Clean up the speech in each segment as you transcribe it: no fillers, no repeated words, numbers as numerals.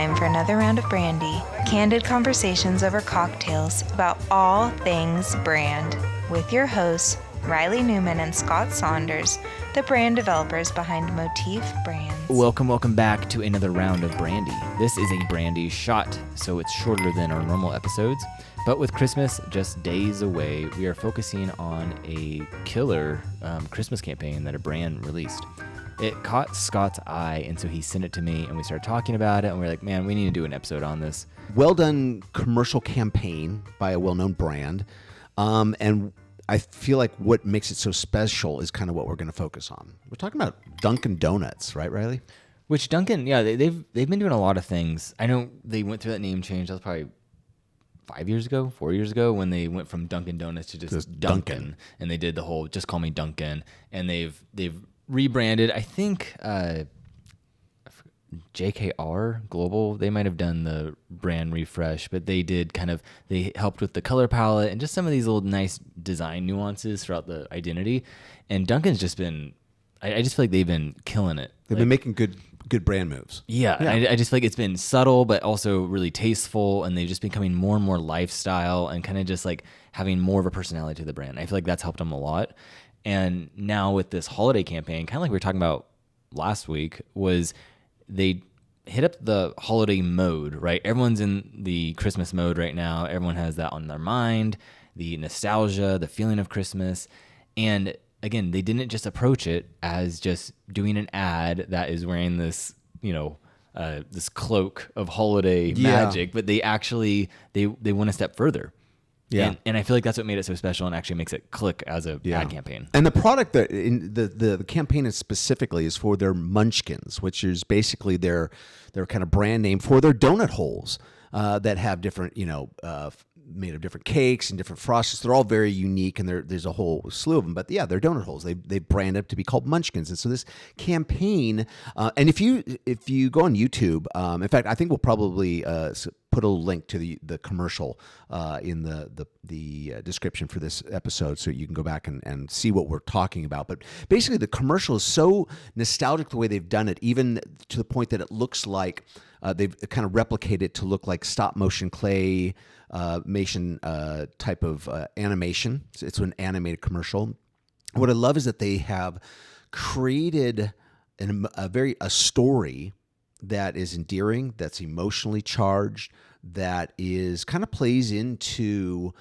time for another round of Brandy. Candid conversations over cocktails about all things brand with your hosts, Reilly Newman and Scott Saunders, the brand developers behind Motif Brands. Welcome back to another round of Brandy. This is a Brandy shot, so it's shorter than our normal episodes. But with Christmas just days away, we are focusing on a killer Christmas campaign that a brand released. It caught Scott's eye, and so he sent it to me, and we started talking about it, and we were like, man, we need to do an episode on this. Well done commercial campaign by a well-known brand, and I feel like what makes it so special is kind of what we're going to focus on. We're talking about Dunkin' Donuts, right, Reilly? Which Dunkin', yeah, they've been doing a lot of things. I know they went through that name change. That was probably 4 years ago, when they went from Dunkin' Donuts to just Dunkin', and they did the whole "just call me Dunkin'," and they've rebranded. I think JKR Global, they might have done the brand refresh, but they helped with the color palette and just some of these little nice design nuances throughout the identity. And Dunkin's just been, I just feel like they've been killing it. They've been making good brand moves. Yeah. I just feel like it's been subtle, but also really tasteful, and they've just becoming more and more lifestyle and kind of just like having more of a personality to the brand. I feel like that's helped them a lot. And now with this holiday campaign, kind of like we were talking about last week, was they hit up the holiday mode, right? Everyone's in the Christmas mode right now. Everyone has that on their mind, the nostalgia, the feeling of Christmas. And again, they didn't just approach it as just doing an ad that is wearing this, this cloak of holiday magic, but they actually, they went a step further. Yeah, and I feel like that's what made it so special and actually makes it click as a ad campaign. And the product that in the campaign is specifically is for their Munchkins, which is basically their kind of brand name for their donut holes that have different, made of different cakes and different frostings. They're all very unique, and there's a whole slew of them. But yeah, they're donut holes. They brand up to be called Munchkins. And so this campaign, and if you go on YouTube, in fact, I think we'll probably put a link to the commercial in the description for this episode, so you can go back and see what we're talking about. But basically, the commercial is so nostalgic the way they've done it, even to the point that it looks like they've kind of replicated it to look like stop motion clay type of animation. It's an animated commercial. What I love is that they have created a story that is endearing, that's emotionally charged, that is kind of plays into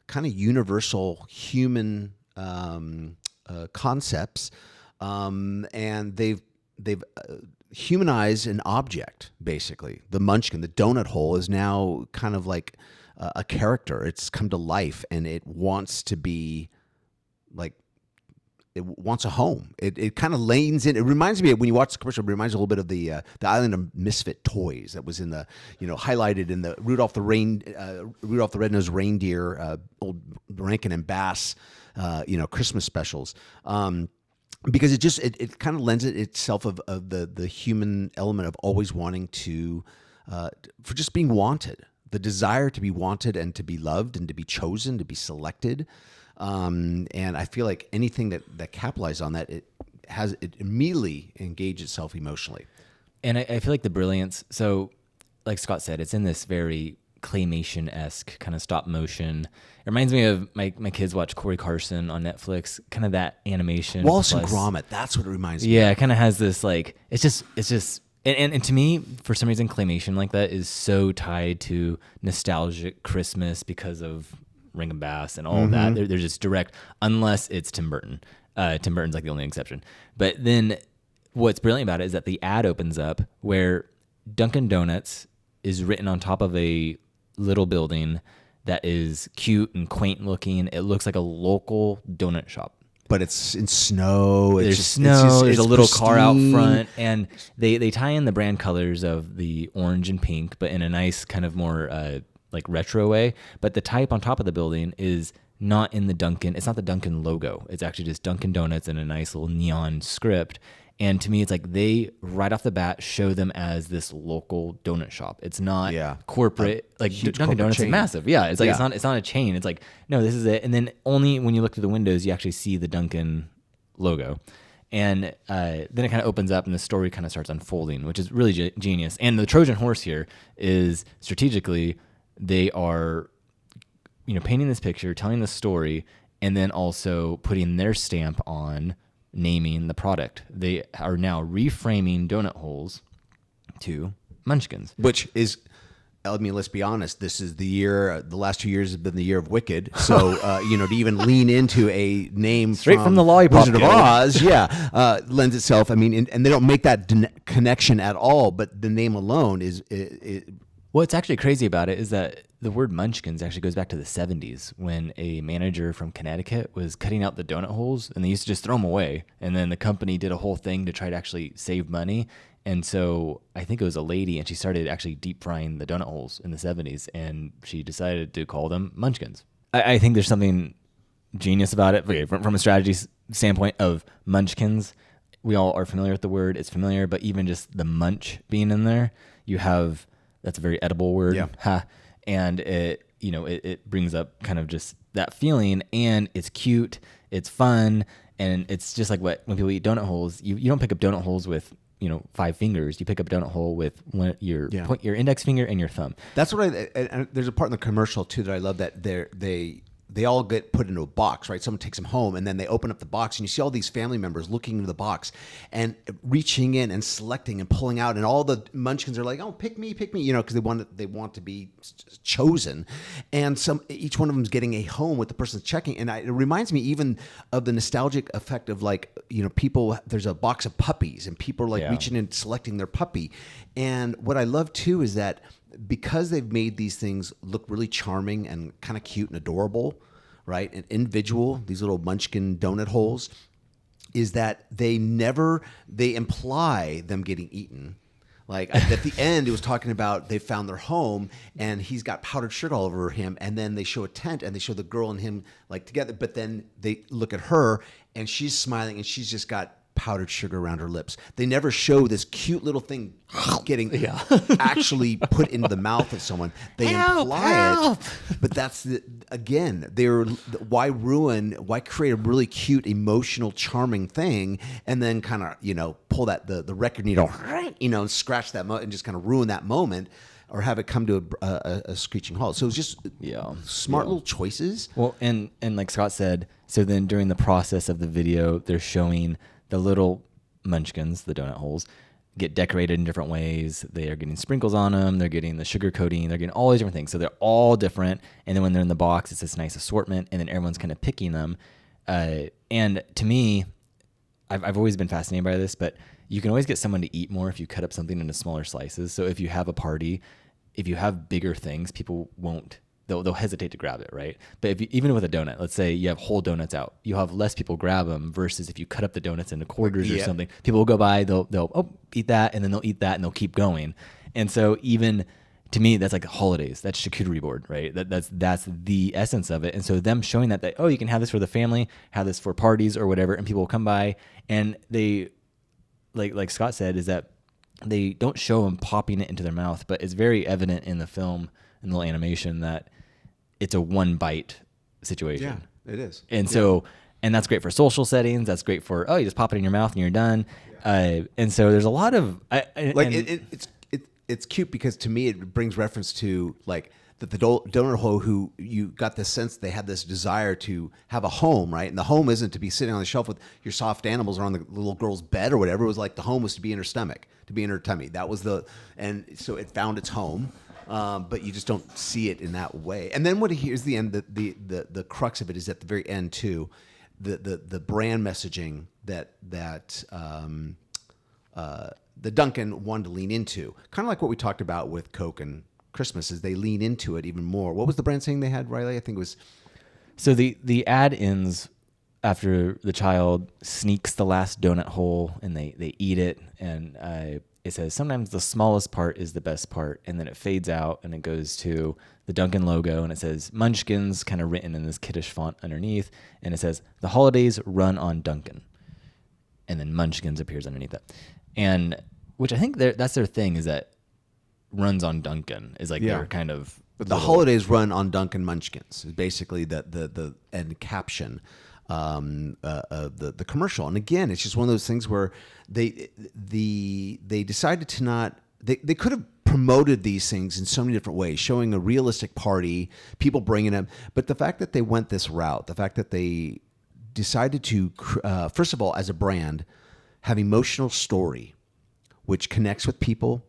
kind of universal human concepts, and they've humanized an object. Basically, the Munchkin, the donut hole, is now kind of like a character. It's come to life, and it wants to be like, it wants a home. It kind of lanes in. It reminds me of, when you watch the commercial, it reminds me a little bit of the Island of Misfit Toys that was in the, highlighted in the Rudolph the Red-Nosed Reindeer, old Rankin and Bass, Christmas specials. Because it kind of lends itself of the human element of always wanting to, for just being wanted, the desire to be wanted and to be loved and to be chosen, to be selected. And I feel like anything that capitalizes on that, it immediately engages itself emotionally. And I feel like the brilliance, so like Scott said, it's in this very claymation-esque kind of stop motion. It reminds me of my kids watch Corey Carson on Netflix, kind of that animation. Wallace and Gromit, that's what it reminds me of. Yeah, it kind of has this like, it's just and to me, for some reason, claymation like that is so tied to nostalgic Christmas because of Rankin Bass and all of that. They're just direct, unless it's Tim Burton. Tim Burton's like the only exception. But then what's brilliant about it is that the ad opens up where Dunkin' Donuts is written on top of a little building that is cute and quaint looking. It looks like a local donut shop. But it's in snow. There's snow. There's a little car out front, and they tie in the brand colors of the orange and pink, but in a nice kind of more like retro way. But the type on top of the building is not in the Dunkin'. It's not the Dunkin' logo. It's actually just Dunkin' Donuts in a nice little neon script. And to me, it's like they right off the bat show them as this local donut shop. It's not corporate. Like Dunkin' Donuts is massive. Yeah, it's like it's not a chain. It's like, no, this is it. And then only when you look through the windows, you actually see the Dunkin' logo. And then it kind of opens up and the story kind of starts unfolding, which is really genius. And the Trojan horse here is strategically they are, painting this picture, telling the story, and then also putting their stamp on naming the product. They are now reframing donut holes to Munchkins. Which is, I mean, let's be honest, this is the year, the last 2 years have been the year of Wicked. So, to even lean into a name Straight from the Lollipop Wizard of Oz, lends itself. I mean, and they don't make that connection at all, but the name alone is... What's actually crazy about it is that the word Munchkins actually goes back to the 70s when a manager from Connecticut was cutting out the donut holes and they used to just throw them away. And then the company did a whole thing to try to actually save money. And so I think it was a lady and she started actually deep frying the donut holes in the 70s and she decided to call them Munchkins. I think there's something genius about it. Okay, from a strategy standpoint of Munchkins, we all are familiar with the word. It's familiar, but even just the munch being in there, you have... That's a very edible word. Yeah. Ha. And it brings up kind of just that feeling, and it's cute, it's fun, and it's just like when people eat donut holes, you don't pick up donut holes with 5 fingers. You pick up a donut hole with your index finger and your thumb. That's what and there's a part in the commercial too that I love, that they all get put into a box, right? Someone takes them home and then they open up the box and you see all these family members looking into the box and reaching in and selecting and pulling out, and all the Munchkins are like, oh, pick me, because they want to be chosen. And each one of them is getting a home with the person checking. And it reminds me even of the nostalgic effect of people, there's a box of puppies and people are like reaching and selecting their puppy. And what I love too is that because they've made these things look really charming and kind of cute and adorable, right, and individual, these little Munchkin donut holes, is that they imply them getting eaten. Like at the end, it was talking about they found their home and he's got powdered sugar all over him, and then they show a tent and they show the girl and him like together, but then they look at her and she's smiling and she's just got powdered sugar around her lips. They never show this cute little thing getting actually put into the mouth of someone. They imply it, but that's why create a really cute, emotional, charming thing and then kind of, pull that the record needle, and scratch that and just kind of ruin that moment or have it come to a screeching halt. So it's just smart little choices. Well, and like Scott said, so then during the process of the video, they're showing the little Munchkins, the donut holes, get decorated in different ways. They are getting sprinkles on them. They're getting the sugar coating. They're getting all these different things. So they're all different. And then when they're in the box, it's this nice assortment. And then everyone's kind of picking them. And to me, I've always been fascinated by this, but you can always get someone to eat more if you cut up something into smaller slices. So if you have a party, if you have bigger things, people won't. They'll hesitate to grab it, right? But even with a donut, let's say you have whole donuts out, you'll have less people grab them versus if you cut up the donuts into quarters or something, people will go by, they'll eat that, and then they'll eat that, and they'll keep going. And so even to me, that's like holidays. That's charcuterie board, right? That's the essence of it. And so them showing that you can have this for the family, have this for parties or whatever, and people will come by, and they, like Scott said, is that they don't show them popping it into their mouth, but it's very evident in the film, in the little animation, that it's a one bite situation. Yeah, it is. And so, and that's great for social settings. That's great for, you just pop it in your mouth and you're done. Yeah. And so there's a lot of, it's cute because to me, it brings reference to like that the donut hole who you got this sense they had this desire to have a home, right? And the home isn't to be sitting on the shelf with your soft animals or on the little girl's bed or whatever. It was like the home was to be in her stomach, to be in her tummy. That was and so it found its home. But you just don't see it in that way. And then here's the end, the crux of it is at the very end too, the brand messaging that the Dunkin wanted to lean into, kind of like what we talked about with Coke and Christmas, is they lean into it even more. What was the brand saying they had, Reilly? I think it was. So the ad ends after the child sneaks the last donut hole and they eat it, and it says, sometimes the smallest part is the best part. And then it fades out and it goes to the Dunkin' logo and it says Munchkins kind of written in this kiddish font underneath. And it says, the holidays run on Dunkin'. And then Munchkins appears underneath it. And which I think that's their thing, is that runs on Dunkin' is like their kind of. But the holidays run on Dunkin' Munchkins is basically the end caption. the commercial. And again, it's just one of those things where they decided to not. They could have promoted these things in so many different ways, showing a realistic party, people bringing them. But the fact that they went this route, the fact that they decided to, first of all, as a brand, have emotional story, which connects with people,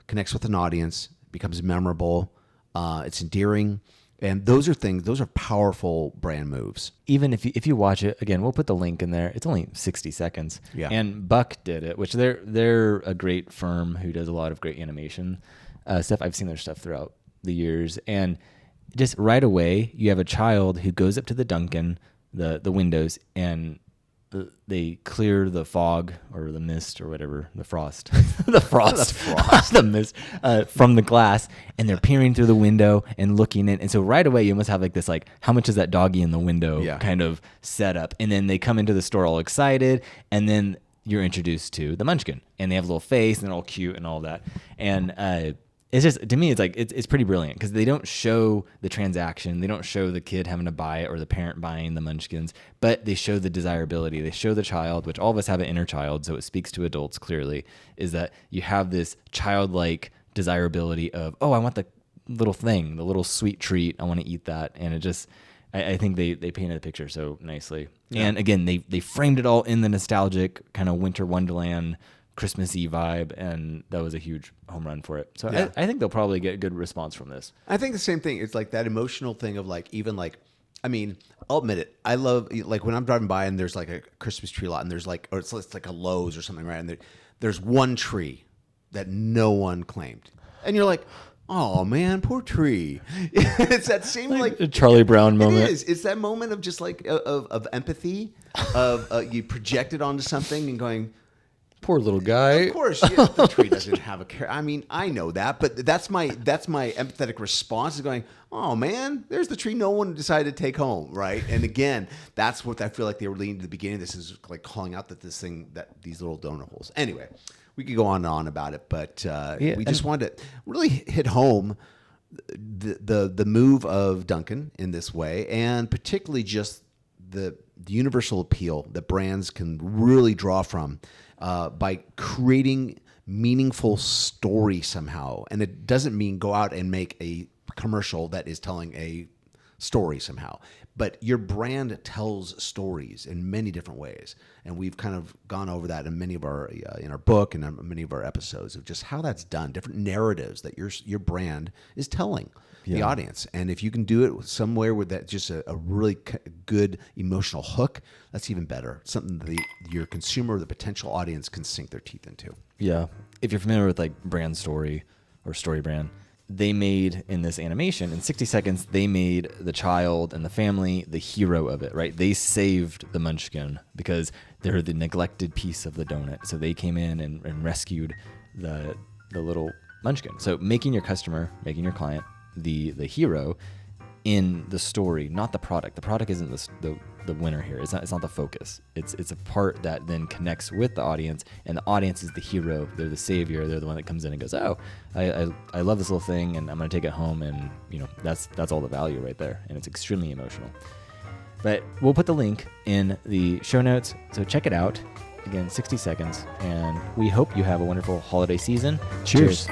connects with an audience, becomes memorable, it's endearing. And those are powerful brand moves. Even if you watch it, again, we'll put the link in there. It's only 60 seconds. Yeah. And Buck did it, which they're a great firm who does a lot of great animation stuff. I've seen their stuff throughout the years. And just right away, you have a child who goes up to the Dunkin, the windows, and they clear the fog or the mist or whatever, the frost, the mist from the glass, and they're peering through the window and looking in. And so right away, you must have like this, like, how much is that doggy in the window kind of setup. And then they come into the store all excited, and then you're introduced to the Munchkin, and they have a little face, and they're all cute and all that. And it's just, to me, it's like, it's pretty brilliant because they don't show the transaction. They don't show the kid having to buy it or the parent buying the Munchkins, but they show the desirability. They show the child, which all of us have an inner child, so it speaks to adults clearly, is that you have this childlike desirability of, oh, I want the little thing, the little sweet treat. I want to eat that. And it just, I think they painted the picture so nicely. Yeah. And again, they framed it all in the nostalgic kind of winter wonderland Christmassy vibe, and that was a huge home run for it. So yeah. I think they'll probably get a good response from this. I think the same thing. It's like that emotional thing of like, even like, I mean, I'll admit it. I love, like, when I'm driving by and there's like a Christmas tree lot, and there's like, or it's like a Lowe's or something, right? And there's one tree that no one claimed, and you're like, oh man, poor tree. It's that same like a Charlie Brown moment. It is. It's that moment of just like of empathy, of you project it onto something and going, poor little guy. Of course, yeah, the tree doesn't have a care. I mean, I know that, but that's my empathetic response is going, oh man, there's the tree no one decided to take home, right? And again, that's what I feel like they were leading to the beginning. This is like calling out that these little donut holes. Anyway, we could go on and on about it, but we just wanted to really hit home the move of Dunkin in this way, and particularly just the universal appeal that brands can really draw from. By creating meaningful story somehow. And it doesn't mean go out and make a commercial that is telling a story somehow. But your brand tells stories in many different ways. And we've kind of gone over that in many of our in our book and in many of our episodes of just how that's done, different narratives that your brand is telling the audience. And if you can do it somewhere with that, just a really good emotional hook, that's even better. Something that your consumer, the potential audience, can sink their teeth into. Yeah. If you're familiar with like Brand Story or Story Brand, they made in this animation, in 60 seconds, they made the child and the family the hero of it, right? They saved the Munchkin because they're the neglected piece of the donut. So they came in and rescued the little Munchkin. So making your customer, making your client the hero in the story, not the product. The product isn't the winner here. It's not the focus. It's a part that then connects with the audience, and the audience is the hero. They're the savior. They're the one that comes in and goes, oh, I love this little thing, and I'm gonna take it home, and that's all the value right there, and it's extremely emotional. But we'll put the link in the show notes, so check it out. Again, 60 seconds, and we hope you have a wonderful holiday season. Cheers.